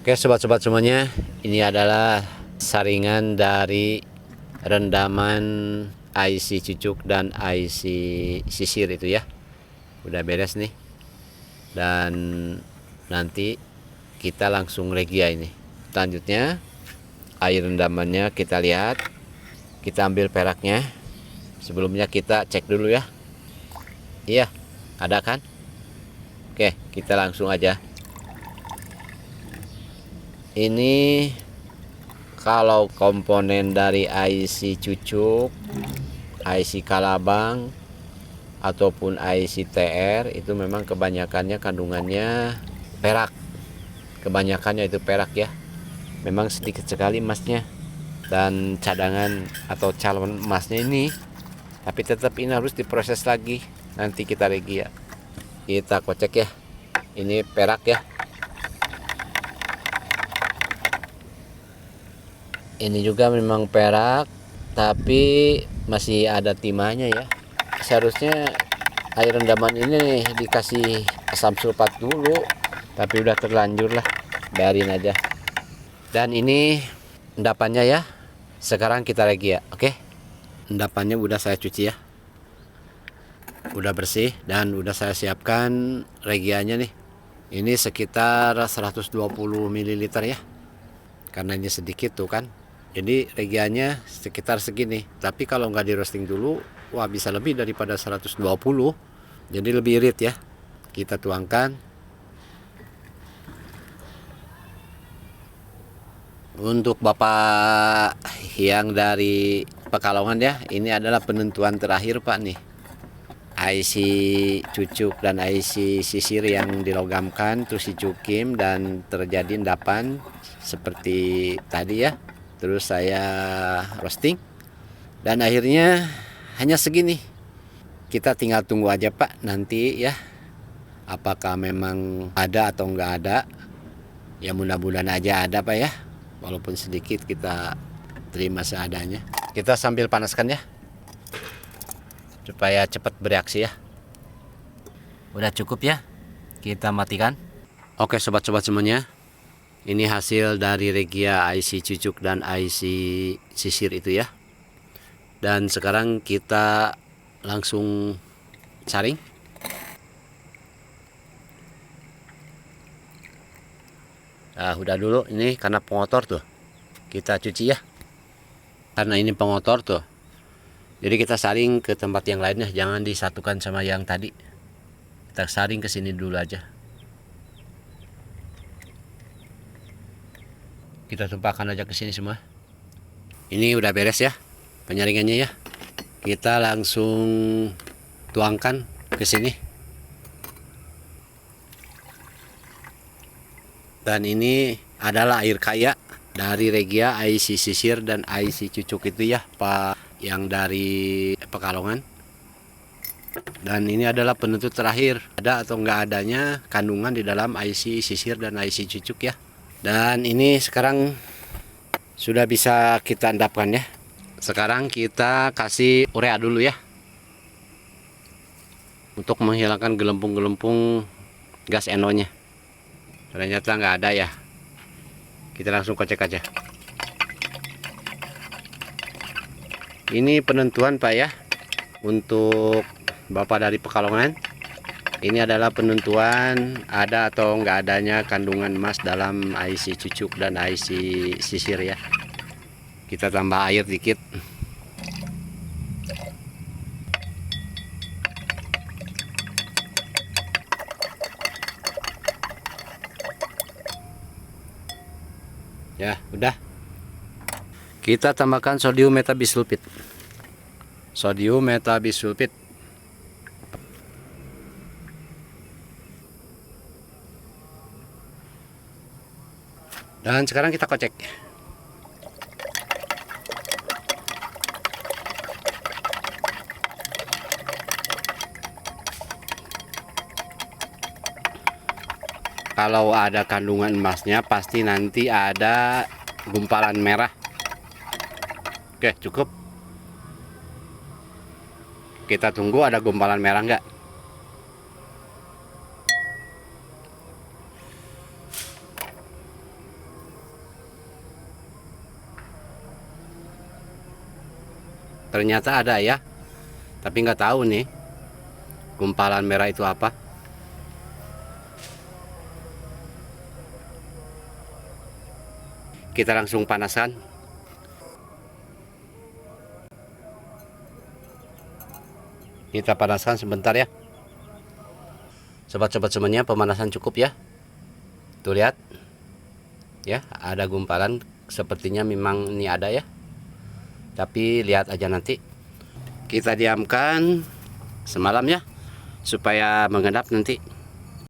Oke sobat-sobat semuanya, ini adalah saringan dari rendaman IC cucuk dan IC sisir itu ya. Udah beres nih. Dan nanti kita langsung regia ini. Selanjutnya air rendamannya kita lihat. Kita ambil peraknya. Sebelumnya kita cek dulu ya. Iya, ada kan? Oke, kita langsung aja. Ini kalau komponen dari IC cucuk, IC kalabang ataupun IC TR itu memang kebanyakannya kandungannya perak. Kebanyakannya itu perak ya. Memang sedikit sekali emasnya. Dan cadangan atau calon emasnya ini, tapi tetap ini harus diproses lagi. Nanti kita regia. Kita kocek ya. Ini perak ya. Ini juga memang perak, tapi masih ada timahnya ya. Seharusnya air rendaman ini dikasih asam sulfat dulu, tapi udah terlanjur lah, biarin aja. Dan ini endapannya ya. Sekarang kita regia, oke? Endapannya udah saya cuci ya, udah bersih dan udah saya siapkan regianya nih. Ini sekitar 120 ml ya, karena ini sedikit tuh kan. Jadi regianya sekitar segini. Tapi kalau nggak di roasting dulu, wah bisa lebih daripada 120. Jadi lebih irit ya. Kita tuangkan. Untuk Bapak yang dari Pekalongan ya, ini adalah penentuan terakhir Pak nih. IC cucuk dan IC sisir yang dilogamkan terus dicukim dan terjadi endapan seperti tadi ya. Terus saya roasting dan akhirnya hanya segini. Kita tinggal tunggu aja Pak nanti ya, apakah memang ada atau enggak ada. Ya mudah-mudahan aja ada Pak ya, walaupun sedikit kita terima seadanya. Kita sambil panaskan ya, supaya cepat bereaksi ya. Udah cukup ya, kita matikan. Oke sobat-sobat semuanya, ini hasil dari regia IC cucuk dan IC sisir itu ya. Dan sekarang kita langsung saring. Nah, udah dulu ini karena pengotor tuh. Kita cuci ya. Karena ini pengotor tuh. Jadi kita saring ke tempat yang lainnya, jangan disatukan sama yang tadi. Kita saring ke sini dulu aja. Kita tumpahkan aja ke sini semua. Ini udah beres ya penyaringannya ya. Kita langsung tuangkan ke sini. Dan ini adalah air kaya dari regia IC sisir dan IC cucuk itu ya Pak, yang dari Pekalongan. Dan ini adalah penentu terakhir, ada atau enggak adanya kandungan di dalam IC sisir dan IC cucuk ya. Dan ini sekarang sudah bisa kita endapkan ya. Sekarang kita kasih urea dulu ya, untuk menghilangkan gelembung-gelembung gas NO nya. Ternyata nggak ada ya. Kita langsung kocek aja. Ini penentuan Pak ya, untuk Bapak dari Pekalongan. Ini adalah penentuan ada atau enggak adanya kandungan emas dalam IC cucuk dan IC sisir ya. Kita tambah air dikit. Ya, udah. Kita tambahkan sodium metabisulfit. Sodium metabisulfit. Dan sekarang kita kocek. Kalau ada kandungan emasnya pasti nanti ada gumpalan merah. Oke, cukup. Kita tunggu ada gumpalan merah enggak. Ternyata ada ya, tapi nggak tahu nih gumpalan merah itu apa. Kita langsung panaskan. Kita panaskan sebentar ya. Sobat-sobat semuanya, pemanasan cukup ya. Tuh lihat. Ya, ada gumpalan, sepertinya memang ini ada ya. Tapi lihat aja nanti. Kita diamkan semalam ya, supaya mengendap nanti.